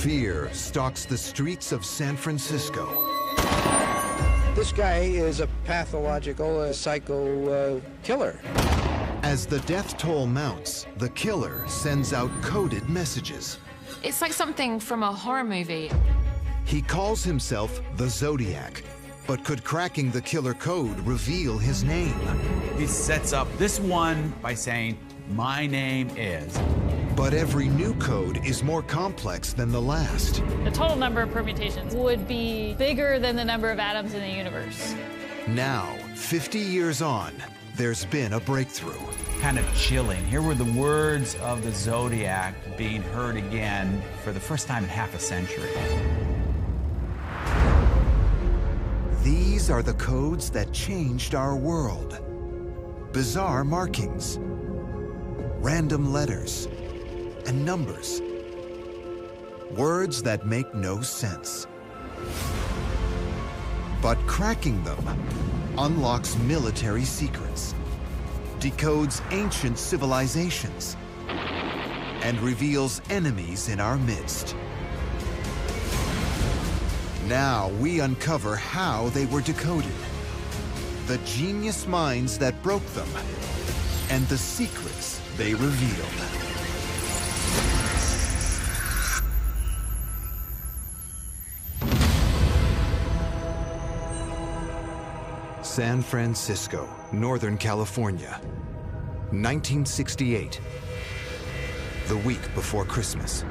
Fear stalks the streets of San Francisco. This guy is a pathological, psycho killer. As the death toll mounts, the killer sends out coded messages. It's like something from a horror movie. He calls himself the Zodiac, but could cracking the killer code reveal his name? He sets up this one by saying, "My name is." But every new code is more complex than the last. The total number of permutations would be bigger than the number of atoms in the universe. Now, 50 years on, there's been a breakthrough. Kind of chilling. Here were the words of the Zodiac being heard again for the first time in half a century. These are the codes that changed our world. Bizarre markings, random letters, and numbers. Words that make no sense. But cracking them unlocks military secrets, decodes ancient civilizations, and reveals enemies in our midst. Now we uncover how they were decoded, the genius minds that broke them, and the secrets they revealed. San Francisco, Northern California, 1968, the week before Christmas.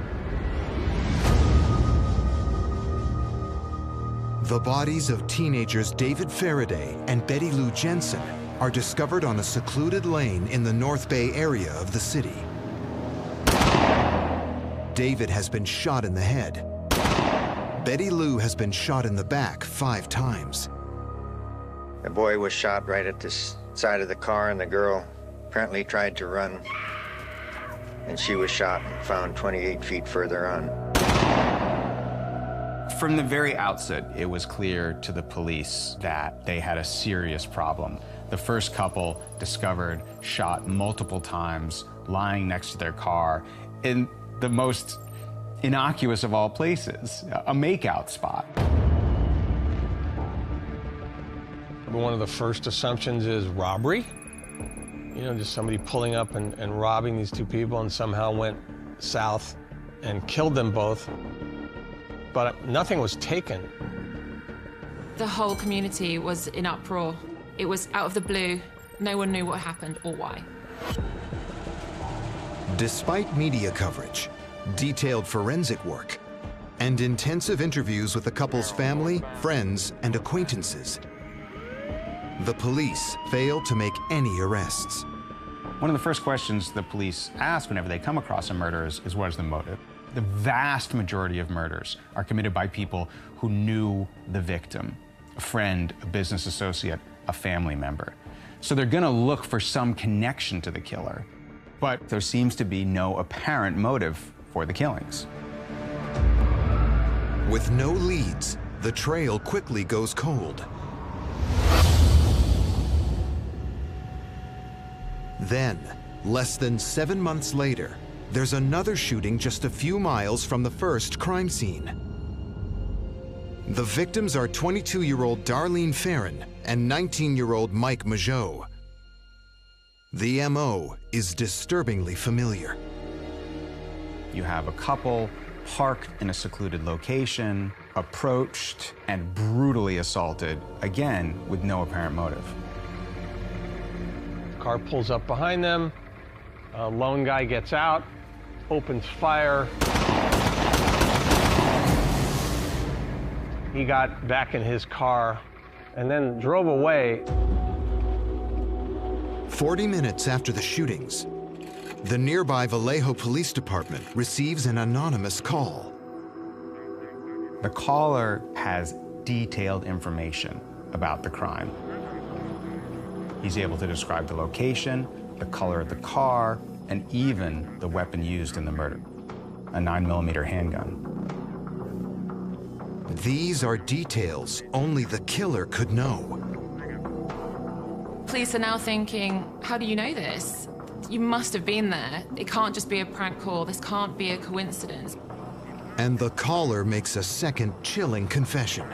The bodies of teenagers David Faraday and Betty Lou Jensen are discovered on a secluded lane in the North Bay area of the city. David has been shot in the head. Betty Lou has been shot in the back 5 times. The boy was shot right at the side of the car, and the girl apparently tried to run, and she was shot and found 28 feet further on. From the very outset, it was clear to the police that they had a serious problem. The first couple discovered shot multiple times, lying next to their car in the most innocuous of all places, a makeout spot. One of the first assumptions is robbery. You know, just somebody pulling up and robbing these 2 people and somehow went south and killed them both. But nothing was taken. The whole community was in uproar. It was out of the blue. No one knew what happened or why. Despite media coverage, detailed forensic work, and intensive interviews with the couple's family, friends, and acquaintances, the police failed to make any arrests. One of the first questions the police ask whenever they come across a murder is what is the motive? The vast majority of murders are committed by people who knew the victim, a friend, a business associate, a family member. So they're gonna look for some connection to the killer, but there seems to be no apparent motive for the killings. With no leads, the trail quickly goes cold. Then, less than 7 months later, there's another shooting just a few miles from the first crime scene. The victims are 22-year-old Darlene Farron and 19-year-old Mike Mageau. The MO is disturbingly familiar. You have a couple parked in a secluded location, approached and brutally assaulted, again, with no apparent motive. Car pulls up behind them. A lone guy gets out, opens fire. He got back in his car and then drove away. 40 minutes after the shootings, the nearby Vallejo Police Department receives an anonymous call. The caller has detailed information about the crime. He's able to describe the location, the color of the car, and even the weapon used in the murder, a 9mm handgun. These are details only the killer could know. Police are now thinking, how do you know this? You must have been there. It can't just be a prank call. This can't be a coincidence. And the caller makes a second chilling confession.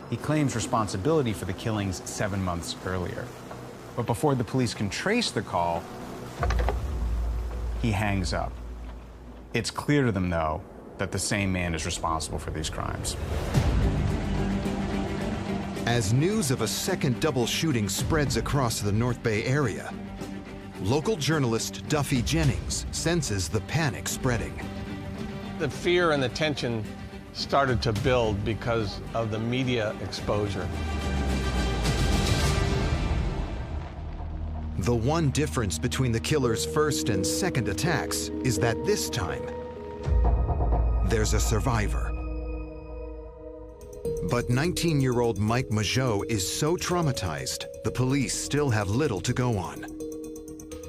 He claims responsibility for the killings 7 months earlier. But before the police can trace the call, he hangs up. It's clear to them, though, that the same man is responsible for these crimes. As news of a second double shooting spreads across the North Bay area, local journalist Duffy Jennings senses the panic spreading. The fear and the tension started to build because of the media exposure. The one difference between the killer's first and second attacks is that this time, there's a survivor. But 19-year-old Mike Mageau is so traumatized, the police still have little to go on.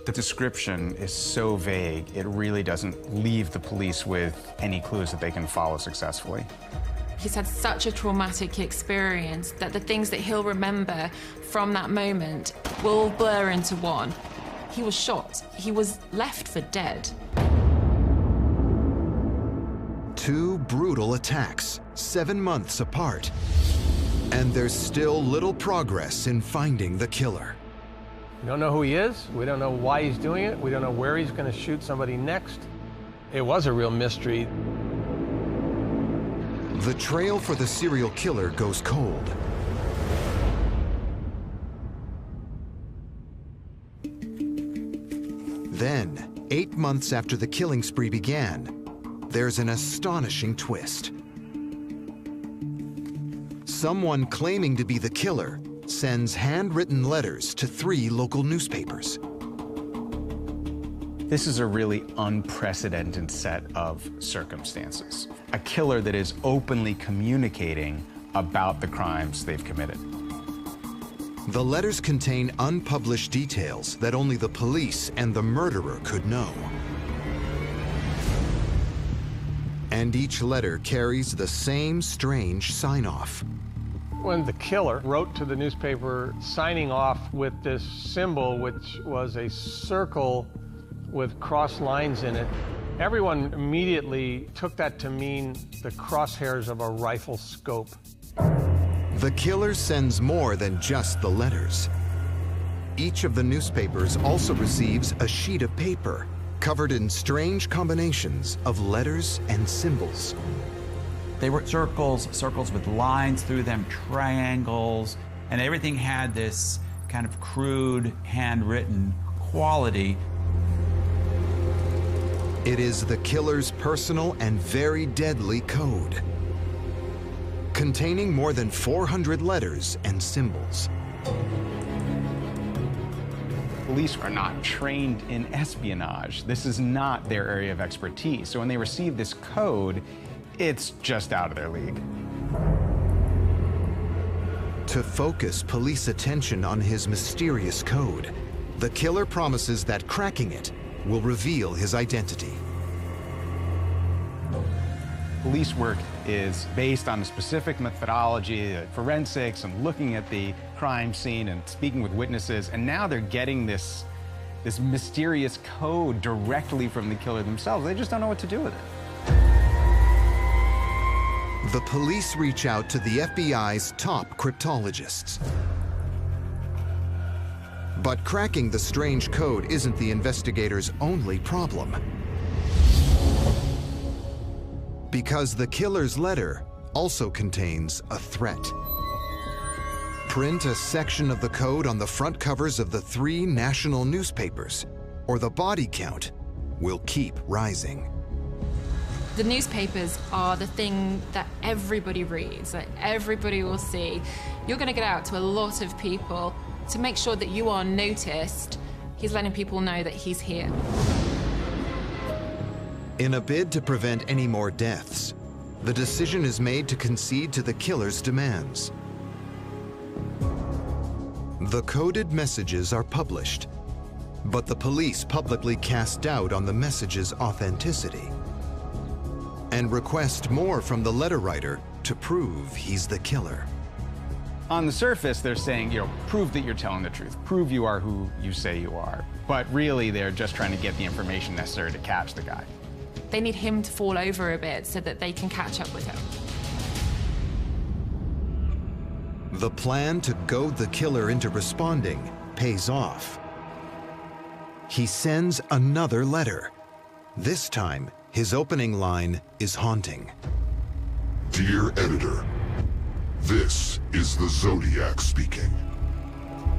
The description is so vague, it really doesn't leave the police with any clues that they can follow successfully. He's had such a traumatic experience that the things that he'll remember from that moment will blur into one. He was shot. He was left for dead. 2 brutal attacks, 7 months apart. And there's still little progress in finding the killer. We don't know who he is. We don't know why he's doing it. We don't know where he's going to shoot somebody next. It was a real mystery. The trail for the serial killer goes cold. Then, 8 months after the killing spree began, there's an astonishing twist. Someone claiming to be the killer sends handwritten letters to 3 local newspapers. This is a really unprecedented set of circumstances. A killer that is openly communicating about the crimes they've committed. The letters contain unpublished details that only the police and the murderer could know. And each letter carries the same strange sign-off. When the killer wrote to the newspaper signing off with this symbol, which was a circle with cross lines in it, everyone immediately took that to mean the crosshairs of a rifle scope. The killer sends more than just the letters. Each of the newspapers also receives a sheet of paper covered in strange combinations of letters and symbols. They were circles with lines through them, triangles, and everything had this kind of crude, handwritten quality. It is the killer's personal and very deadly code, containing more than 400 letters and symbols. Police are not trained in espionage. This is not their area of expertise. So when they receive this code, it's just out of their league. To focus police attention on his mysterious code, the killer promises that cracking it will reveal his identity. Police work is based on a specific methodology, forensics, and looking at the crime scene and speaking with witnesses, and now they're getting this mysterious code directly from the killer themselves. They just don't know what to do with it. The police reach out to the FBI's top cryptologists. But cracking the strange code isn't the investigators' only problem. Because the killer's letter also contains a threat. Print a section of the code on the front covers of the 3 national newspapers, or the body count will keep rising. The newspapers are the thing that everybody reads, that everybody will see. You're going to get out to a lot of people to make sure that you are noticed. He's letting people know that he's here. In a bid to prevent any more deaths, the decision is made to concede to the killer's demands. The coded messages are published, but the police publicly cast doubt on the message's authenticity and request more from the letter writer to prove he's the killer. On the surface, they're saying, prove that you're telling the truth. Prove you are who you say you are. But really, they're just trying to get the information necessary to catch the guy. They need him to fall over a bit so that they can catch up with him. The plan to goad the killer into responding pays off. He sends another letter. This time, his opening line is haunting. Dear editor, this is the Zodiac speaking.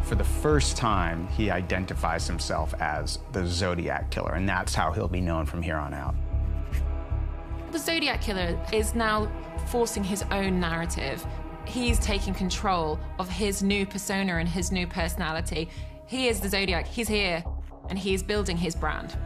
For the first time, he identifies himself as the Zodiac Killer, and that's how he'll be known from here on out. The Zodiac Killer is now forcing his own narrative. He's taking control of his new persona and his new personality. He is the Zodiac, he's here, and he's building his brand.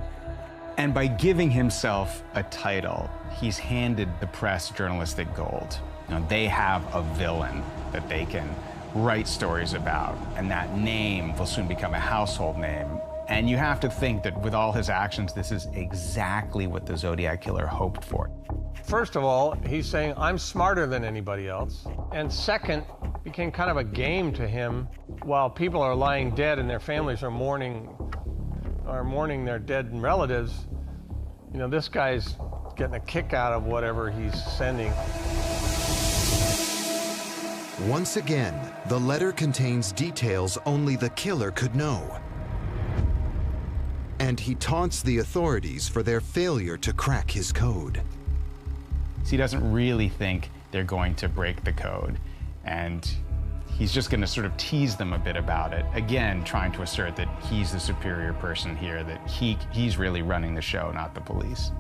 And by giving himself a title, he's handed the press journalistic gold. You know, they have a villain that they can write stories about, and that name will soon become a household name. And you have to think that with all his actions, this is exactly what the Zodiac Killer hoped for. First of all, he's saying, I'm smarter than anybody else. And second, became kind of a game to him while people are lying dead and their families are mourning their dead relatives. You know, this guy's getting a kick out of whatever he's sending. Once again, the letter contains details only the killer could know. And he taunts the authorities for their failure to crack his code. So he doesn't really think they're going to break the code, and he's just going to sort of tease them a bit about it, again, trying to assert that he's the superior person here, that he's really running the show, not the police.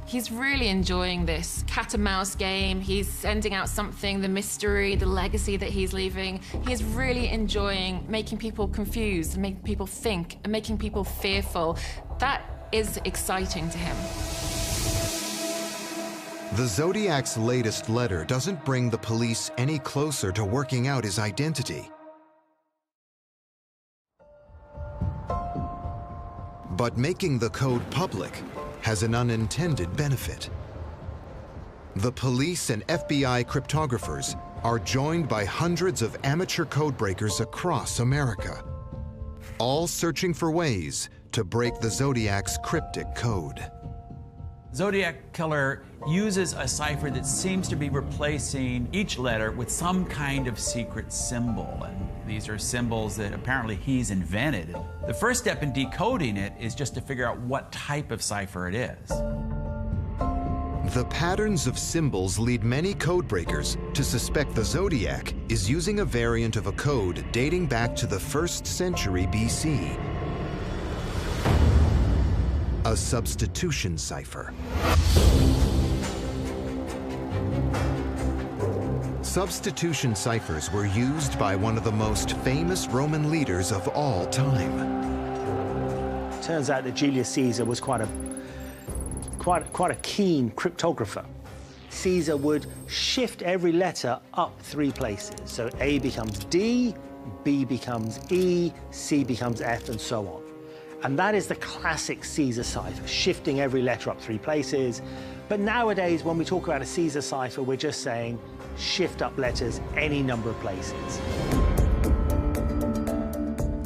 He's really enjoying this cat and mouse game. He's sending out something, the mystery, the legacy that he's leaving. He's really enjoying making people confused, and making people think, and making people fearful. That is exciting to him. The Zodiac's latest letter doesn't bring the police any closer to working out his identity. But making the code public has an unintended benefit. The police and FBI cryptographers are joined by hundreds of amateur codebreakers across America, all searching for ways to break the Zodiac's cryptic code. Zodiac Killer uses a cipher that seems to be replacing each letter with some kind of secret symbol. And these are symbols that apparently he's invented. The first step in decoding it is just to figure out what type of cipher it is. The patterns of symbols lead many codebreakers to suspect the Zodiac is using a variant of a code dating back to the 1st century BC. A substitution cipher. Substitution ciphers were used by one of the most famous Roman leaders of all time. Turns out that Julius Caesar was quite a keen cryptographer. Caesar would shift every letter up 3 places. So A becomes D, B becomes E, C becomes F, and so on. And that is the classic Caesar cipher, shifting every letter up 3 places. But nowadays, when we talk about a Caesar cipher, we're just saying shift up letters any number of places.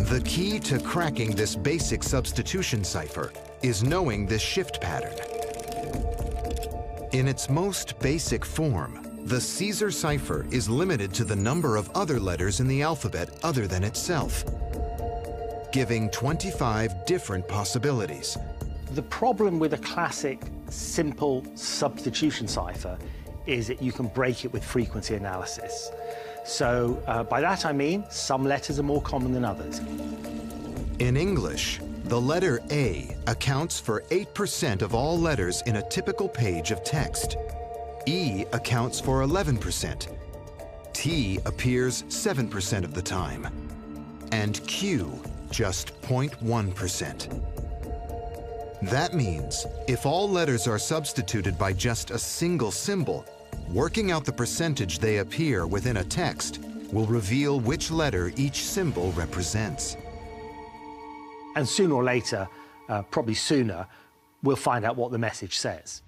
The key to cracking this basic substitution cipher is knowing this shift pattern. In its most basic form, the Caesar cipher is limited to the number of other letters in the alphabet other than itself, giving 25 different possibilities. The problem with a classic, simple substitution cipher is that you can break it with frequency analysis. So by that I mean some letters are more common than others. In English, the letter A accounts for 8% of all letters in a typical page of text. E accounts for 11%. T appears 7% of the time. And Q just 0.1%. That means if all letters are substituted by just a single symbol, working out the percentage they appear within a text will reveal which letter each symbol represents. And sooner or later, probably sooner, we'll find out what the message says.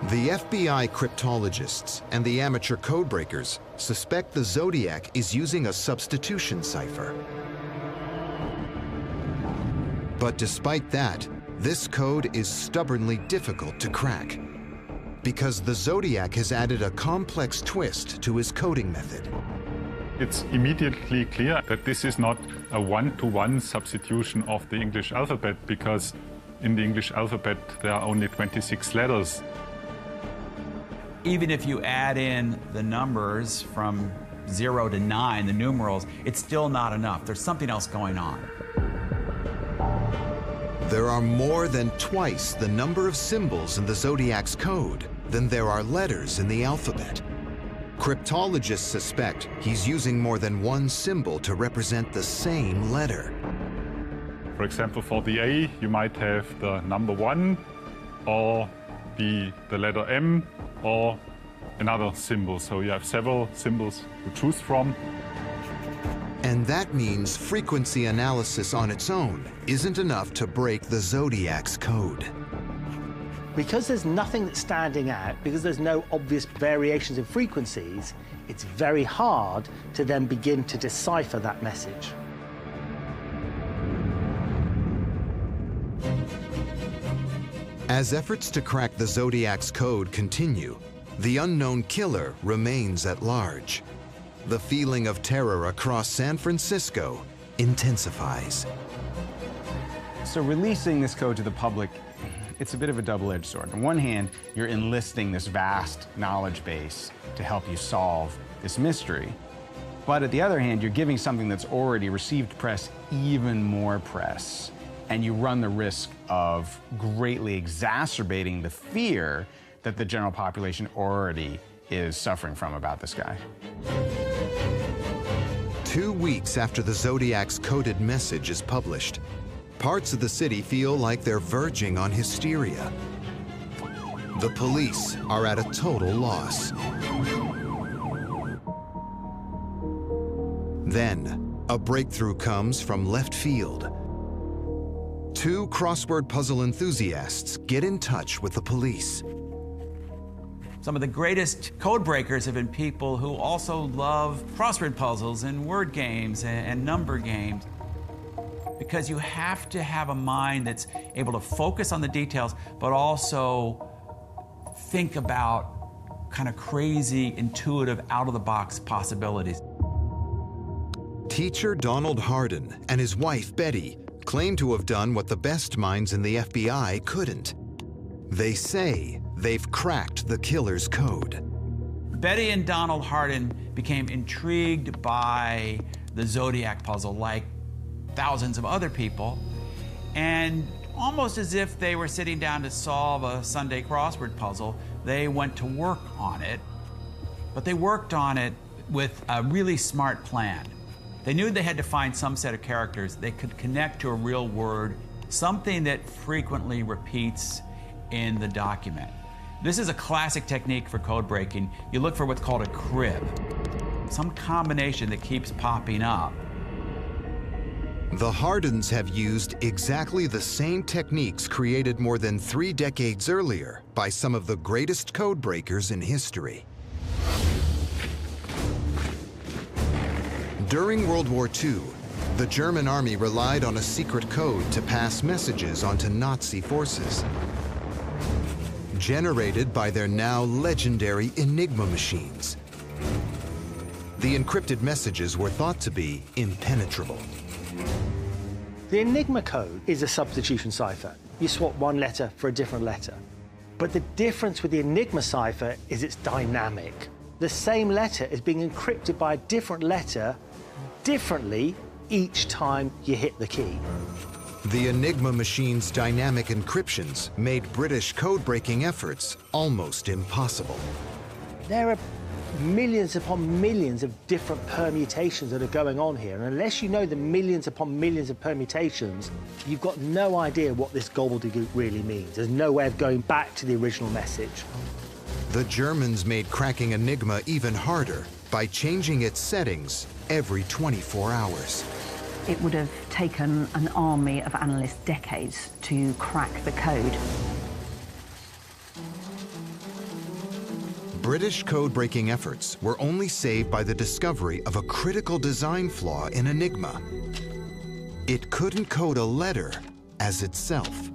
The FBI cryptologists and the amateur codebreakers suspect the Zodiac is using a substitution cipher. But despite that, this code is stubbornly difficult to crack, because the Zodiac has added a complex twist to his coding method. It's immediately clear that this is not a one-to-one substitution of the English alphabet, because in the English alphabet there are only 26 letters. Even if you add in the numbers from 0 to 9, the numerals, it's still not enough. There's something else going on. There are more than twice the number of symbols in the Zodiac's code than there are letters in the alphabet. Cryptologists suspect he's using more than one symbol to represent the same letter. For example, for the A, you might have the number 1, or the letter M, or another symbol. So you have several symbols to choose from. And that means frequency analysis on its own isn't enough to break the Zodiac's code. Because there's nothing that's standing out, because there's no obvious variations in frequencies, it's very hard to then begin to decipher that message. As efforts to crack the Zodiac's code continue, the unknown killer remains at large. The feeling of terror across San Francisco intensifies. So releasing this code to the public, it's a bit of a double-edged sword. On one hand, you're enlisting this vast knowledge base to help you solve this mystery. But at the other hand, you're giving something that's already received press even more press. And you run the risk of greatly exacerbating the fear that the general population already is suffering from about this guy. 2 weeks after the Zodiac's coded message is published, parts of the city feel like they're verging on hysteria. The police are at a total loss. Then, a breakthrough comes from left field. 2 crossword puzzle enthusiasts get in touch with the police. Some of the greatest code breakers have been people who also love crossword puzzles and word games and number games. Because you have to have a mind that's able to focus on the details, but also think about kind of crazy, intuitive, out-of-the-box possibilities. Teacher Donald Hardin and his wife Betty claim to have done what the best minds in the FBI couldn't. They say they've cracked the killer's code. Betty and Donald Hardin became intrigued by the Zodiac puzzle like thousands of other people, and almost as if they were sitting down to solve a Sunday crossword puzzle, they went to work on it. But they worked on it with a really smart plan. They knew they had to find some set of characters they could connect to a real word, something that frequently repeats in the document. This is a classic technique for code breaking. You look for what's called a crib, some combination that keeps popping up. The Hardins have used exactly the same techniques created more than 3 decades earlier by some of the greatest code breakers in history. During World War II, the German army relied on a secret code to pass messages onto Nazi forces, generated by their now legendary Enigma machines. The encrypted messages were thought to be impenetrable. The Enigma code is a substitution cipher. You swap one letter for a different letter. But the difference with the Enigma cipher is it's dynamic. The same letter is being encrypted by a different letter differently each time you hit the key. The Enigma machine's dynamic encryptions made British code-breaking efforts almost impossible. There are millions upon millions of different permutations that are going on here, and unless you know the millions upon millions of permutations, you've got no idea what this gobbledygook really means. There's no way of going back to the original message. The Germans made cracking Enigma even harder by changing its settings every 24 hours. It would have taken an army of analysts decades to crack the code. British code-breaking efforts were only saved by the discovery of a critical design flaw in Enigma. It couldn't code a letter, as itself.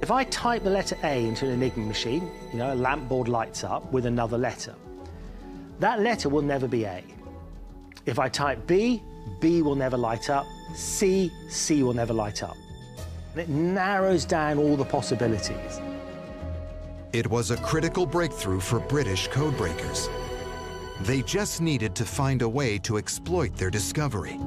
If I type the letter A into an Enigma machine, you know, a lamp board lights up with another letter. That letter will never be A. If I type B, B will never light up. C, C will never light up. And it narrows down all the possibilities. It was a critical breakthrough for British codebreakers. They just needed to find a way to exploit their discovery.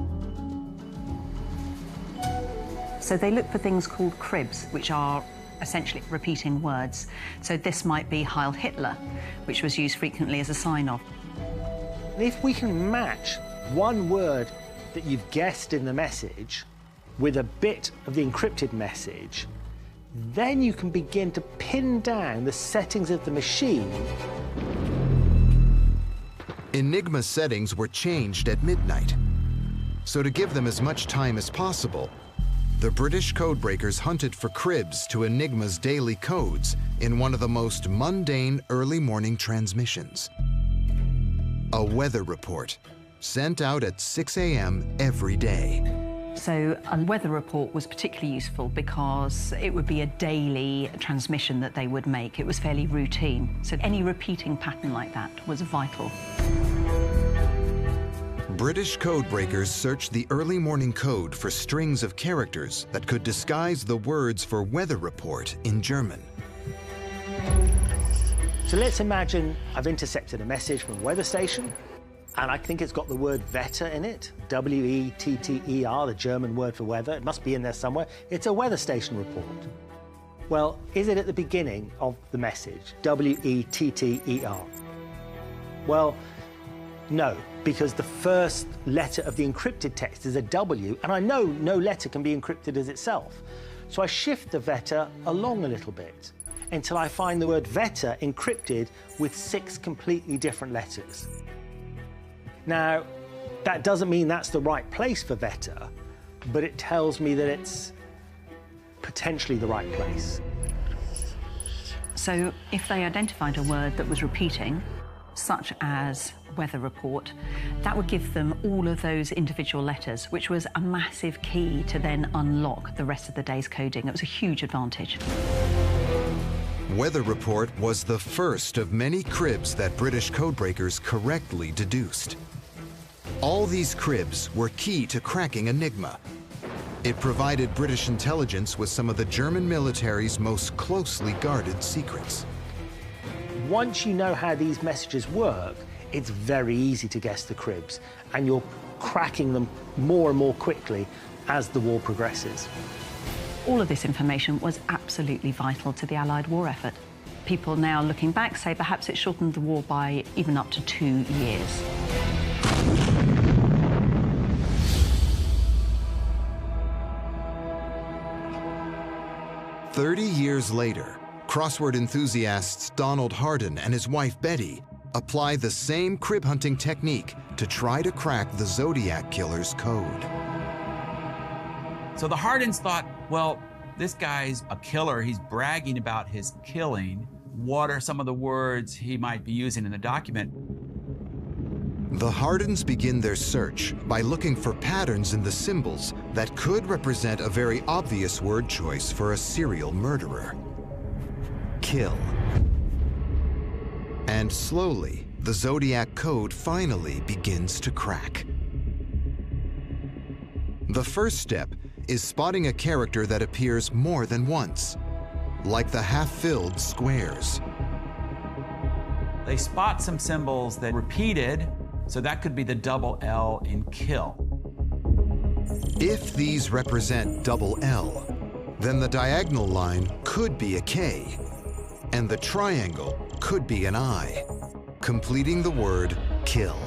So they look for things called cribs, which are essentially repeating words. So this might be Heil Hitler, which was used frequently as a sign-off. If we can match one word that you've guessed in the message with a bit of the encrypted message, then you can begin to pin down the settings of the machine. Enigma settings were changed at midnight. So to give them as much time as possible, the British codebreakers hunted for cribs to Enigma's daily codes in one of the most mundane early morning transmissions. A weather report sent out at 6 a.m. every day. So a weather report was particularly useful because it would be a daily transmission that they would make. It was fairly routine. So any repeating pattern like that was vital. British codebreakers searched the early morning code for strings of characters that could disguise the words for weather report in German. So let's imagine I've intercepted a message from a weather station, and I think it's got the word Wetter in it, W-E-T-T-E-R, the German word for weather. It must be in there somewhere. It's a weather station report. Well, is it at the beginning of the message, W-E-T-T-E-R? Well, no, because the first letter of the encrypted text is a W, and I know no letter can be encrypted as itself. So I shift the Wetter along a little bit until I find the word Wetter encrypted with 6 completely different letters. Now, that doesn't mean that's the right place for Wetter, but it tells me that it's potentially the right place. So if they identified a word that was repeating, such as weather report, that would give them all of those individual letters, which was a massive key to then unlock the rest of the day's coding. It was a huge advantage. Weather report was the first of many cribs that British codebreakers correctly deduced. All these cribs were key to cracking Enigma. It provided British intelligence with some of the German military's most closely guarded secrets. Once you know how these messages work, it's very easy to guess the cribs, and you're cracking them more and more quickly as the war progresses. All of this information was absolutely vital to the Allied war effort. People now looking back say perhaps it shortened the war by even up to 2 years. "30 years later, crossword enthusiasts Donald Hardin and his wife Betty apply the same crib hunting technique to try to crack the Zodiac Killer's code. So the Hardins thought, well, this guy's a killer. He's bragging about his killing. What are some of the words he might be using in the document? The Hardins begin their search by looking for patterns in the symbols that could represent a very obvious word choice for a serial murderer: kill. And slowly, the Zodiac code finally begins to crack. The first step is spotting a character that appears more than once, like the half-filled squares. They spot some symbols that repeated, so that could be the double L in kill. If these represent double L, then the diagonal line could be a K, and the triangle could be an I, completing the word kill.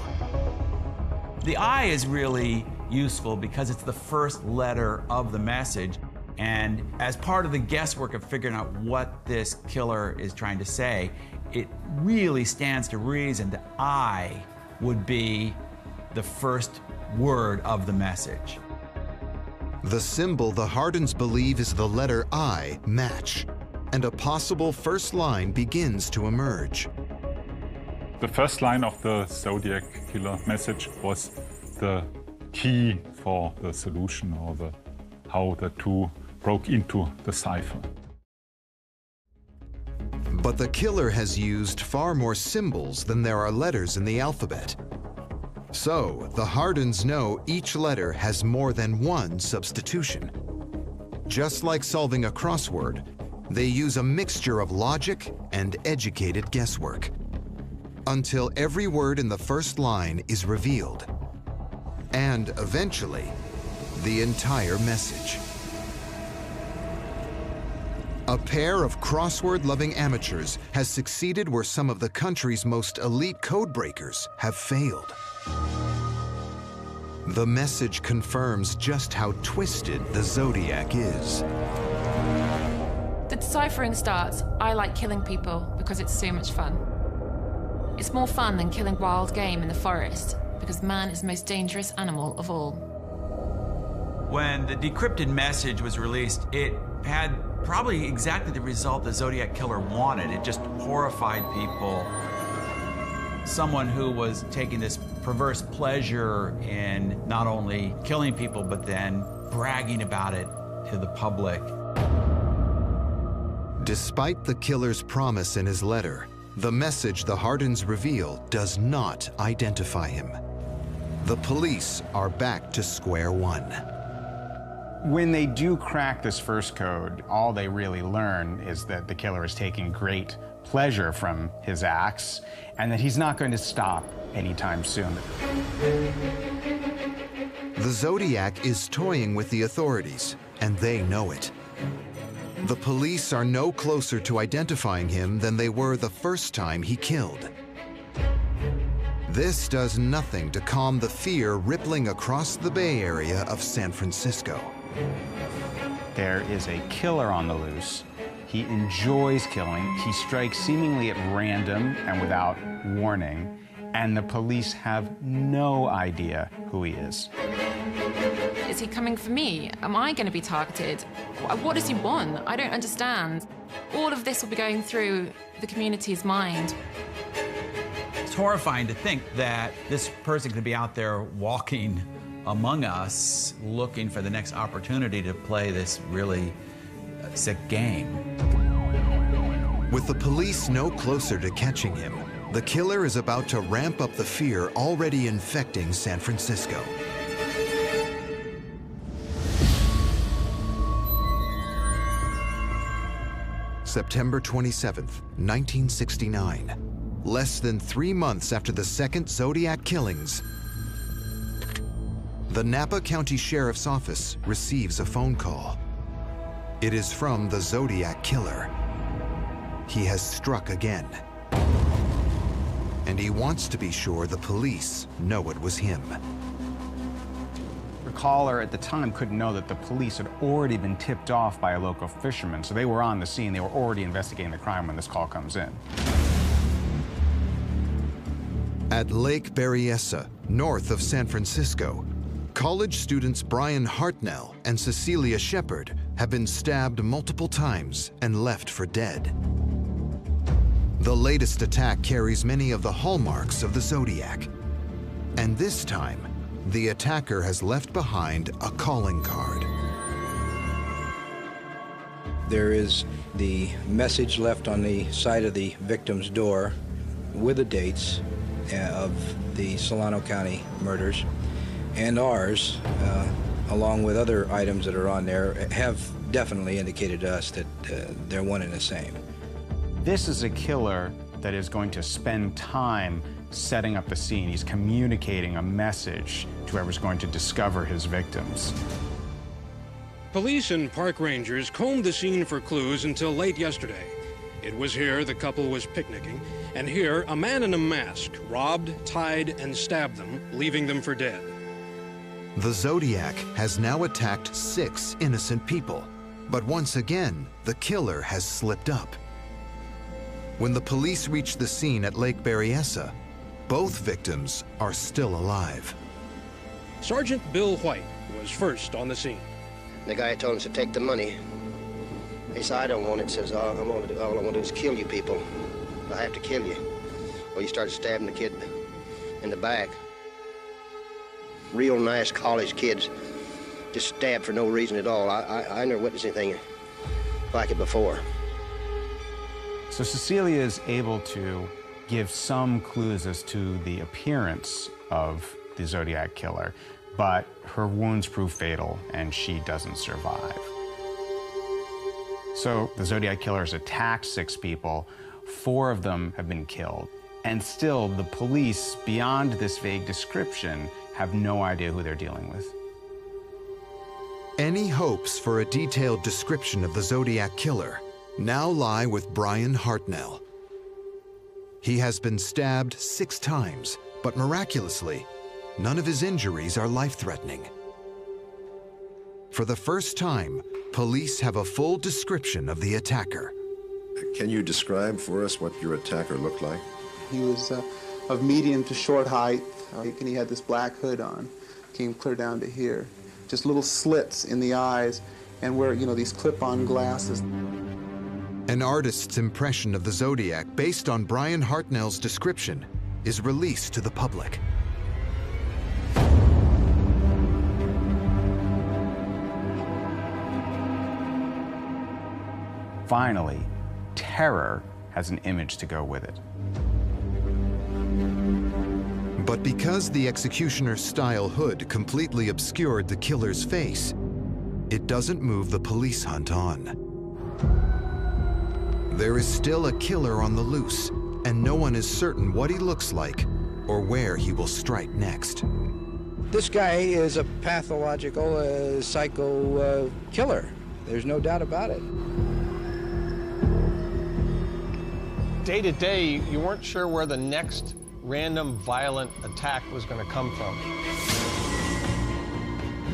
The I is really useful because it's the first letter of the message, and as part of the guesswork of figuring out what this killer is trying to say, it really stands to reason that I would be the first word of the message. The symbol the Hardins believe is the letter I match, and a possible first line begins to emerge. The first line of the Zodiac Killer message was the key for the solution, or how the two broke into the cipher. But the killer has used far more symbols than there are letters in the alphabet. So, the Hardens know each letter has more than one substitution. Just like solving a crossword, they use a mixture of logic and educated guesswork, until every word in the first line is revealed, and eventually, the entire message. A pair of crossword-loving amateurs has succeeded where some of the country's most elite code breakers have failed. The message confirms just how twisted the Zodiac is. The deciphering starts, I like killing people because it's so much fun. It's more fun than killing wild game in the forest because man is the most dangerous animal of all. When the decrypted message was released, it had probably exactly the result the Zodiac Killer wanted. It just horrified people. Someone who was taking this perverse pleasure in not only killing people, but then bragging about it to the public. Despite the killer's promise in his letter, the message the Hardens reveal does not identify him. The police are back to square one. When they do crack this first code, all they really learn is that the killer is taking great pleasure from his acts and that he's not going to stop anytime soon. The Zodiac is toying with the authorities, and they know it. The police are no closer to identifying him than they were the first time he killed. This does nothing to calm the fear rippling across the Bay Area of San Francisco. There is a killer on the loose. He enjoys killing. He strikes seemingly at random and without warning, and the police have no idea who he is. Is he coming for me? Am I going to be targeted? What does he want? I don't understand. All of this will be going through the community's mind. It's horrifying to think that this person could be out there walking among us, looking for the next opportunity to play this really sick game. With the police no closer to catching him, the killer is about to ramp up the fear already infecting San Francisco. September 27th, 1969. Less than 3 months after the second Zodiac killings, the Napa County Sheriff's Office receives a phone call. It is from the Zodiac Killer. He has struck again. And he wants to be sure the police know it was him. The caller at the time couldn't know that the police had already been tipped off by a local fisherman, so they were on the scene. They were already investigating the crime when this call comes in. At Lake Berryessa, north of San Francisco, college students Brian Hartnell and Cecilia Shepard have been stabbed multiple times and left for dead. The latest attack carries many of the hallmarks of the Zodiac. And this time, the attacker has left behind a calling card. There is the message left on the side of the victim's door with the dates of the Solano County murders, and ours, along with other items that are on there, have definitely indicated to us that they're one and the same. This is a killer that is going to spend time setting up the scene. He's communicating a message to whoever's going to discover his victims. Police and park rangers combed the scene for clues until late yesterday. It was here the couple was picnicking, and here a man in a mask robbed, tied, and stabbed them, leaving them for dead. The Zodiac has now attacked 6 innocent people, but once again, the killer has slipped up. When the police reach the scene at Lake Berryessa, both victims are still alive. Sergeant Bill White was first on the scene. The guy told us to take the money. He said, I don't want it. Says, all I want to do is kill you people. I have to kill you. Well, he started stabbing the kid in the back. Real nice college kids just stabbed for no reason at all. I never witnessed anything like it before. So Cecilia is able to give some clues as to the appearance of the Zodiac Killer, but her wounds prove fatal and she doesn't survive. So the Zodiac Killer has attacked 6 people, 4 of them have been killed. And still, the police, beyond this vague description, have no idea who they're dealing with. Any hopes for a detailed description of the Zodiac Killer now lie with Brian Hartnell. He has been stabbed 6 times, but miraculously, none of his injuries are life-threatening. For the first time, police have a full description of the attacker. Can you describe for us what your attacker looked like? He was of medium to short height, and he had this black hood on, came clear down to here. Just little slits in the eyes, and where, you know, these clip-on glasses. An artist's impression of the Zodiac, based on Brian Hartnell's description, is released to the public. Finally, terror has an image to go with it. But because the executioner-style hood completely obscured the killer's face, it doesn't move the police hunt on. There is still a killer on the loose, and no one is certain what he looks like or where he will strike next. This guy is a pathological, psycho killer. There's no doubt about it. Day to day, you weren't sure where the next random violent attack was going to come from.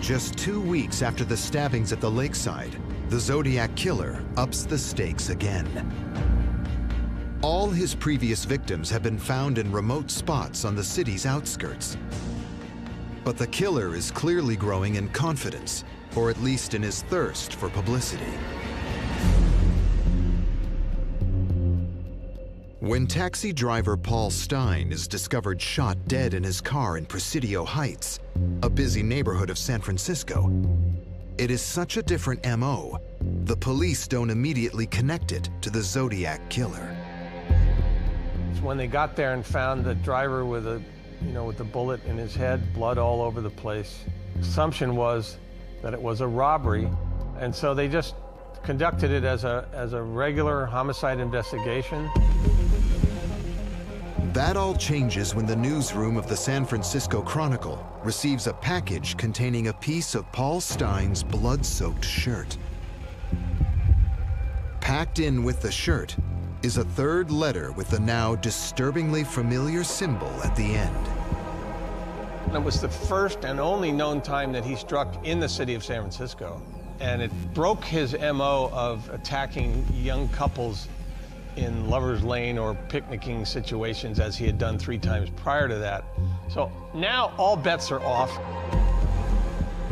Just 2 weeks after the stabbings at the lakeside, the Zodiac Killer ups the stakes again. All his previous victims have been found in remote spots on the city's outskirts. But the killer is clearly growing in confidence, or at least in his thirst for publicity. When taxi driver Paul Stein is discovered shot dead in his car in Presidio Heights, a busy neighborhood of San Francisco, it is such a different MO, the police don't immediately connect it to the Zodiac Killer. When they got there and found the driver with a, with the bullet in his head, blood all over the place, assumption was that it was a robbery, and so they just conducted it as a regular homicide investigation. That all changes when the newsroom of the San Francisco Chronicle receives a package containing a piece of Paul Stein's blood-soaked shirt. Packed in with the shirt is a third letter with the now disturbingly familiar symbol at the end. It was the first and only known time that he struck in the city of San Francisco. And it broke his MO of attacking young couples in Lover's Lane or picnicking situations as he had done 3 times prior to that. So now all bets are off.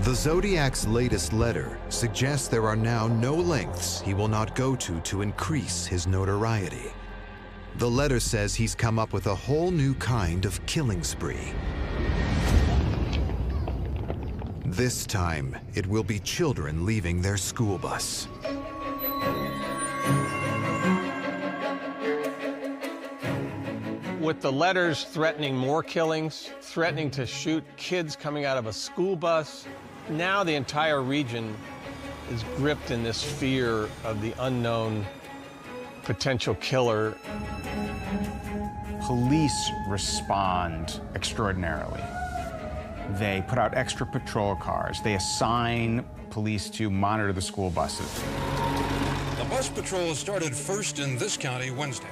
The Zodiac's latest letter suggests there are now no lengths he will not go to increase his notoriety. The letter says he's come up with a whole new kind of killing spree. This time, it will be children leaving their school bus. With the letters threatening more killings, threatening to shoot kids coming out of a school bus, now the entire region is gripped in this fear of the unknown potential killer. Police respond extraordinarily. They put out extra patrol cars. They assign police to monitor the school buses. The bus patrol started first in this county Wednesday.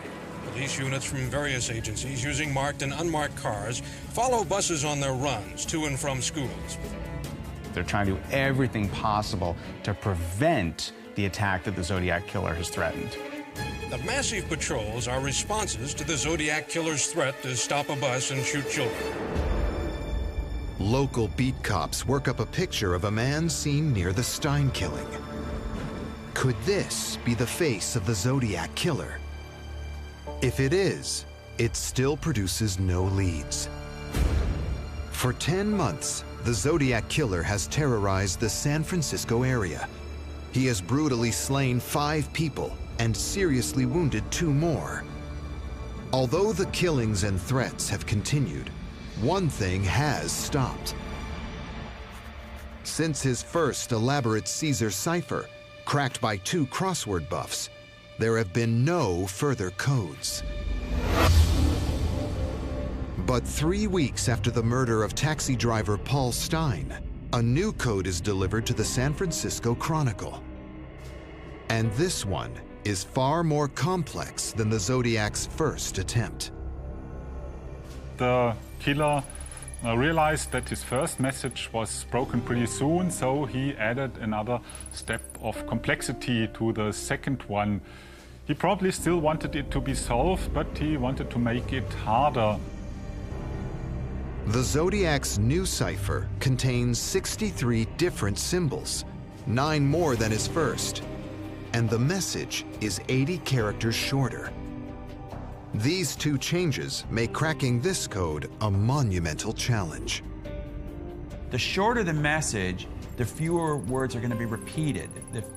Police units from various agencies using marked and unmarked cars follow buses on their runs to and from schools. They're trying to do everything possible to prevent the attack that the Zodiac Killer has threatened. The massive patrols are responses to the Zodiac Killer's threat to stop a bus and shoot children. Local beat cops work up a picture of a man seen near the Stein killing. Could this be the face of the Zodiac Killer? If it is, it still produces no leads. For 10 months, the Zodiac Killer has terrorized the San Francisco area. He has brutally slain 5 people and seriously wounded 2 more. Although the killings and threats have continued, one thing has stopped. Since his first elaborate Caesar cipher, cracked by 2 crossword buffs, there have been no further codes. But 3 weeks after the murder of taxi driver Paul Stein, a new code is delivered to the San Francisco Chronicle. And this one is far more complex than the Zodiac's first attempt. The killer realized that his first message was broken pretty soon, so he added another step of complexity to the second one. He probably still wanted it to be solved, but he wanted to make it harder. The Zodiac's new cipher contains 63 different symbols, 9 more than his first, and the message is 80 characters shorter. These 2 changes make cracking this code a monumental challenge. The shorter the message, the fewer words are going to be repeated,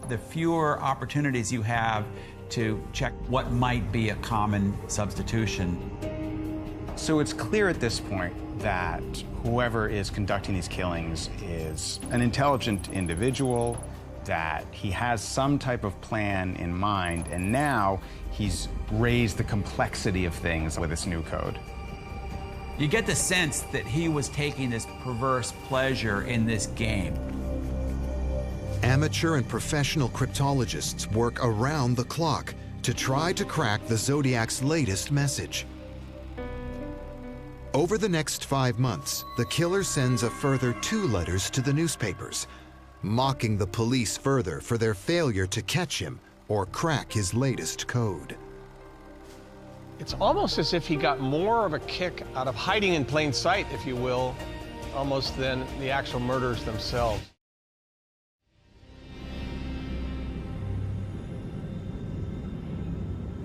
the fewer opportunities you have to check what might be a common substitution. So it's clear at this point that whoever is conducting these killings is an intelligent individual, that he has some type of plan in mind, and now he's raised the complexity of things with this new code. You get the sense that he was taking this perverse pleasure in this game. Amateur and professional cryptologists work around the clock to try to crack the Zodiac's latest message. Over the next 5 months, the killer sends a further 2 letters to the newspapers, mocking the police further for their failure to catch him or crack his latest code. It's almost as if he got more of a kick out of hiding in plain sight, if you will, almost than the actual murders themselves.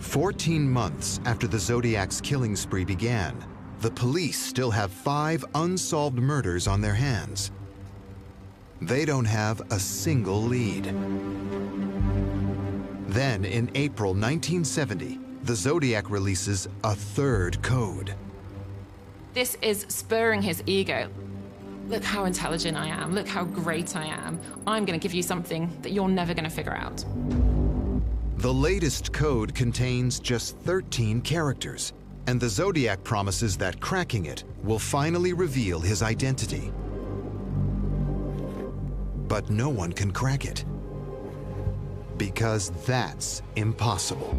"14 months after the Zodiac's killing spree began, the police still have 5 unsolved murders on their hands. They don't have a single lead. Then, in April 1970, the Zodiac releases a 3rd code. This is spurring his ego. Look how intelligent I am. Look how great I am. I'm going to give you something that you're never going to figure out. The latest code contains just 13 characters, and the Zodiac promises that cracking it will finally reveal his identity. But no one can crack it, because that's impossible.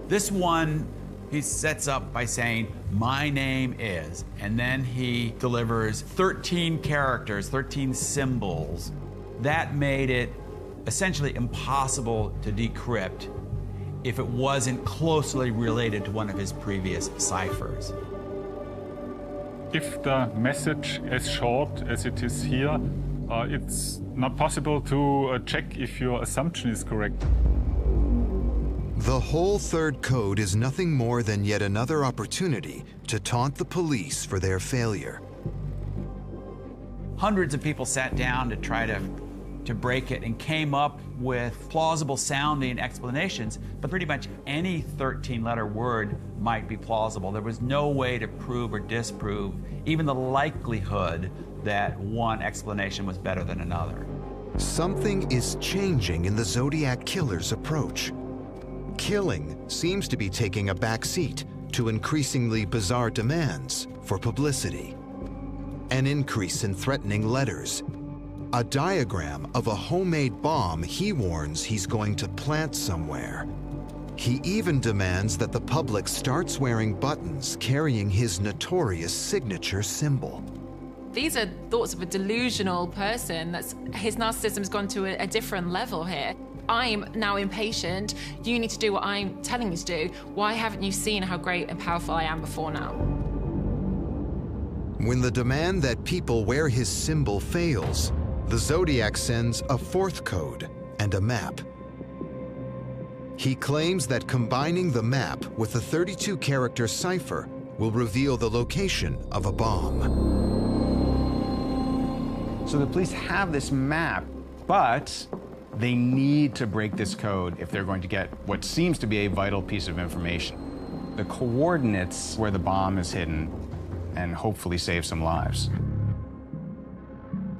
This one, he sets up by saying, "My name is," and then he delivers 13 characters, 13 symbols. That made it essentially impossible to decrypt if it wasn't closely related to one of his previous ciphers. If the message is short as it is here, it's not possible to check if your assumption is correct. The whole 3rd code is nothing more than yet another opportunity to taunt the police for their failure. Hundreds of people sat down to try to break it and came up with plausible sounding explanations, but pretty much any 13-letter word might be plausible. There was no way to prove or disprove even the likelihood that one explanation was better than another. Something is changing in the Zodiac Killer's approach. Killing seems to be taking a back seat to increasingly bizarre demands for publicity. An increase in threatening letters, a diagram of a homemade bomb he warns he's going to plant somewhere. He even demands that the public starts wearing buttons carrying his notorious signature symbol. These are thoughts of a delusional person. His narcissism's gone to a different level here. I'm now impatient. You need to do what I'm telling you to do. Why haven't you seen how great and powerful I am before now? When the demand that people wear his symbol fails, the Zodiac sends a 4th code and a map. He claims that combining the map with the 32-character cipher will reveal the location of a bomb. So the police have this map, but they need to break this code if they're going to get what seems to be a vital piece of information: the coordinates where the bomb is hidden, and hopefully save some lives.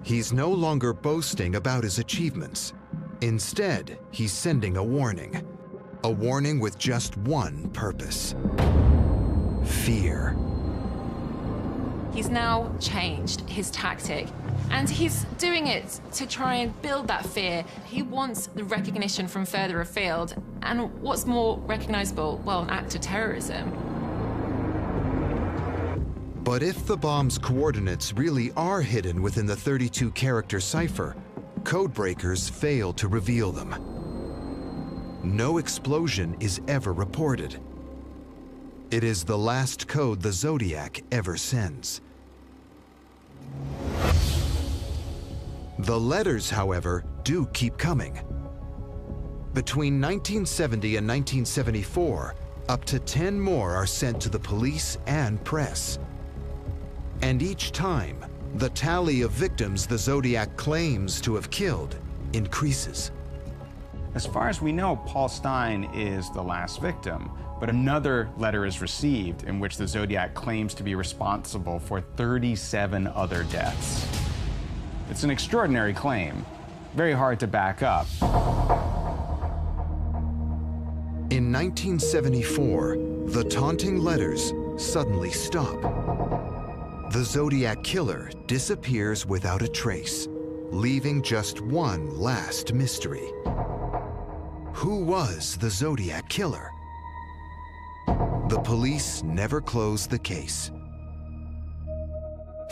He's no longer boasting about his achievements. Instead, he's sending a warning. A warning with just one purpose: fear. He's now changed his tactic, and he's doing it to try and build that fear. He wants the recognition from further afield, and what's more recognizable? Well, an act of terrorism. But if the bomb's coordinates really are hidden within the 32-character cipher, codebreakers fail to reveal them. No explosion is ever reported. It is the last code the Zodiac ever sends. The letters, however, do keep coming. Between 1970 and 1974, up to 10 more are sent to the police and press. And each time, the tally of victims the Zodiac claims to have killed increases. As far as we know, Paul Stine is the last victim, but another letter is received in which the Zodiac claims to be responsible for 37 other deaths. It's an extraordinary claim, very hard to back up. In 1974, the taunting letters suddenly stop. The Zodiac Killer disappears without a trace, leaving just one last mystery. Who was the Zodiac Killer? The police never closed the case.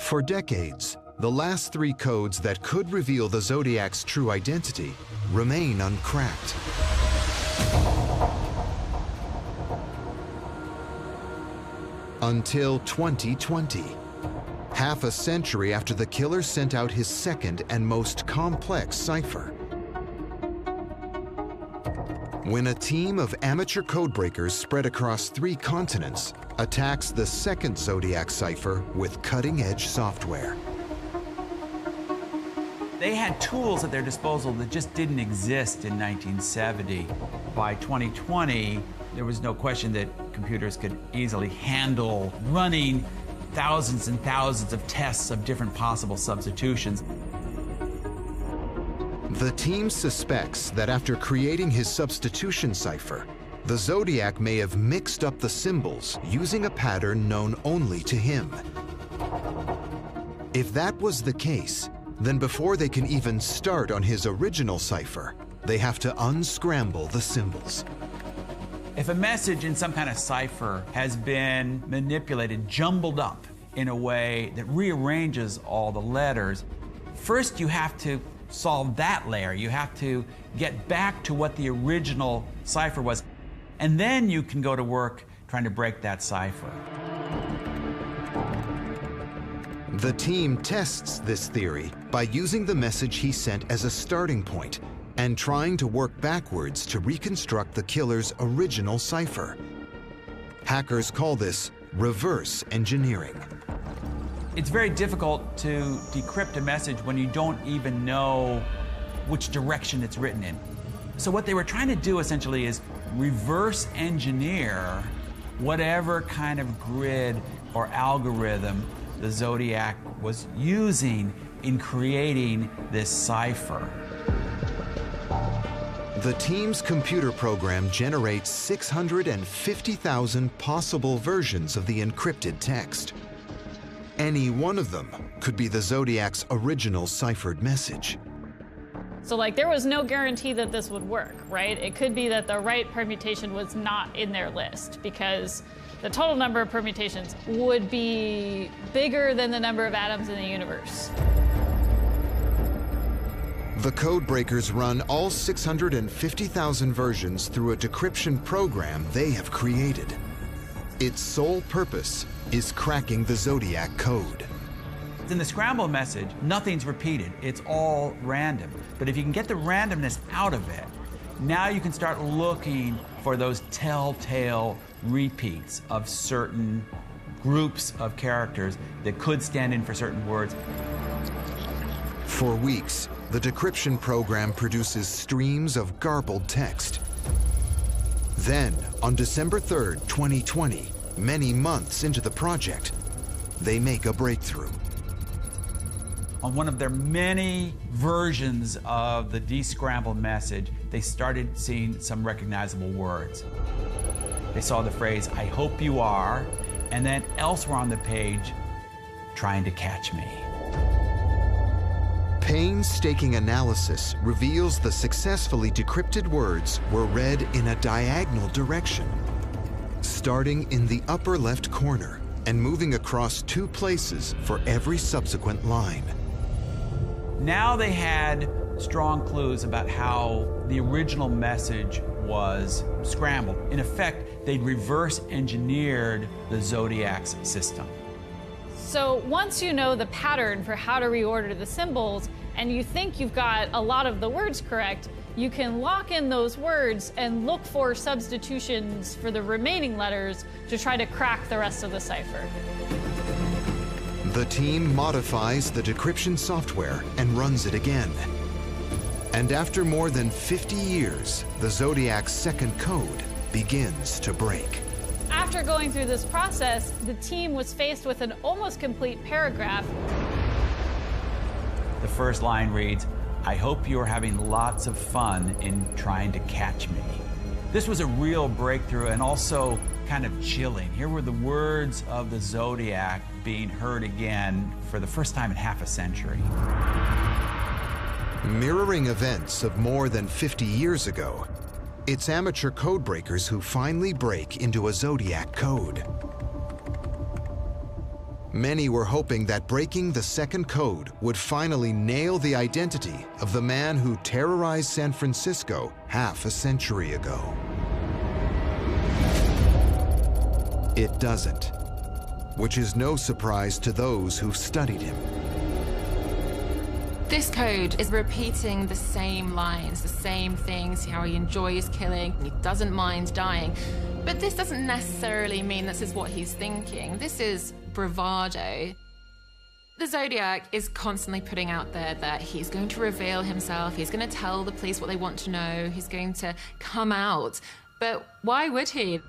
For decades, the last 3 codes that could reveal the Zodiac's true identity remain uncracked. Until 2020. Half a century after the killer sent out his second and most complex cipher. When a team of amateur codebreakers spread across 3 continents attacks the second Zodiac cipher with cutting-edge software. They had tools at their disposal that just didn't exist in 1970. By 2020, there was no question that computers could easily handle running thousands and thousands of tests of different possible substitutions. The team suspects that after creating his substitution cipher, the Zodiac may have mixed up the symbols using a pattern known only to him. If that was the case, then before they can even start on his original cipher, they have to unscramble the symbols. If a message in some kind of cipher has been manipulated, jumbled up in a way that rearranges all the letters, first you have to solve that layer. You have to get back to what the original cipher was, and then you can go to work trying to break that cipher. The team tests this theory by using the message he sent as a starting point and trying to work backwards to reconstruct the killer's original cipher. Hackers call this reverse engineering. It's very difficult to decrypt a message when you don't even know which direction it's written in. So what they were trying to do essentially is reverse engineer whatever kind of grid or algorithm the Zodiac was using in creating this cipher. The team's computer program generates 650,000 possible versions of the encrypted text. Any one of them could be the Zodiac's original ciphered message. So like there was no guarantee that this would work, right? It could be that the right permutation was not in their list because the total number of permutations would be bigger than the number of atoms in the universe. The codebreakers run all 650,000 versions through a decryption program they have created. Its sole purpose is cracking the Zodiac code. In the scramble message, nothing's repeated. It's all random. But if you can get the randomness out of it, now you can start looking for those telltale repeats of certain groups of characters that could stand in for certain words. For weeks, the decryption program produces streams of garbled text. Then, on December 3rd, 2020, many months into the project, they make a breakthrough. On one of their many versions of the descrambled message, they started seeing some recognizable words. They saw the phrase, "I hope you are," and then elsewhere on the page, "trying to catch me." Painstaking analysis reveals the successfully decrypted words were read in a diagonal direction, starting in the upper left corner and moving across 2 places for every subsequent line. Now they had strong clues about how the original message was scrambled. In effect, they'd reverse engineered the Zodiac's system. So once you know the pattern for how to reorder the symbols, and you think you've got a lot of the words correct, you can lock in those words and look for substitutions for the remaining letters to try to crack the rest of the cipher. The team modifies the decryption software and runs it again. And after more than 50 years, the Zodiac's second code begins to break. After going through this process, the team was faced with an almost complete paragraph. The first line reads, "I hope you're having lots of fun in trying to catch me." This was a real breakthrough and also kind of chilling. Here were the words of the Zodiac being heard again for the first time in half a century. Mirroring events of more than 50 years ago, it's amateur codebreakers who finally break into a Zodiac code. Many were hoping that breaking the second code would finally nail the identity of the man who terrorized San Francisco half a century ago. It doesn't, which is no surprise to those who've studied him. This code is repeating the same lines, the same things, how he enjoys killing, he doesn't mind dying. But this doesn't necessarily mean this is what he's thinking. This is bravado. The Zodiac is constantly putting out there that he's going to reveal himself, he's going to tell the police what they want to know, he's going to come out. But why would he?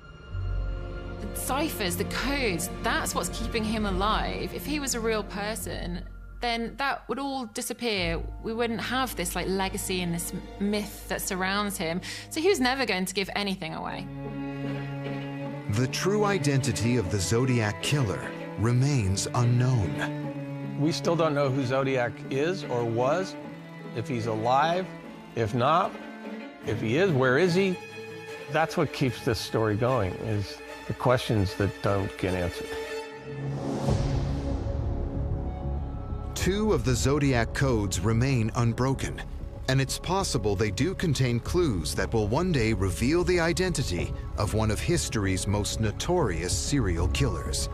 The ciphers, the codes, that's what's keeping him alive. If he was a real person, then that would all disappear. We wouldn't have this legacy and this myth that surrounds him. So he was never going to give anything away. The true identity of the Zodiac Killer remains unknown. We still don't know who Zodiac is or was, if he's alive, if not, if he is, where is he? That's what keeps this story going, is the questions that don't get answered. 2 of the Zodiac codes remain unbroken, and it's possible they do contain clues that will one day reveal the identity of one of history's most notorious serial killers.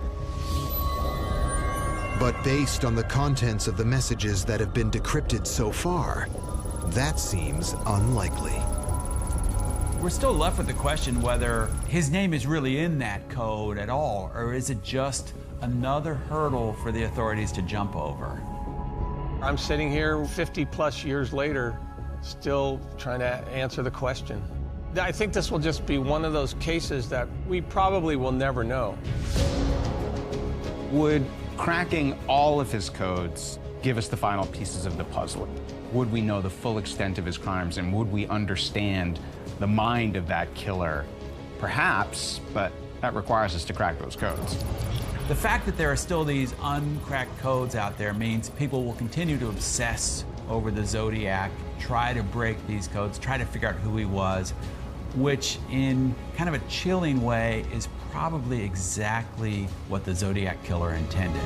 But based on the contents of the messages that have been decrypted so far, that seems unlikely. We're still left with the question whether his name is really in that code at all, or is it just another hurdle for the authorities to jump over? I'm sitting here 50+ years later, still trying to answer the question. I think this will just be one of those cases that we probably will never know. Would cracking all of his codes give us the final pieces of the puzzle? Would we know the full extent of his crimes, and would we understand the mind of that killer? Perhaps, but that requires us to crack those codes. The fact that there are still these uncracked codes out there means people will continue to obsess over the Zodiac, try to break these codes, try to figure out who he was, which in kind of a chilling way is probably exactly what the Zodiac Killer intended.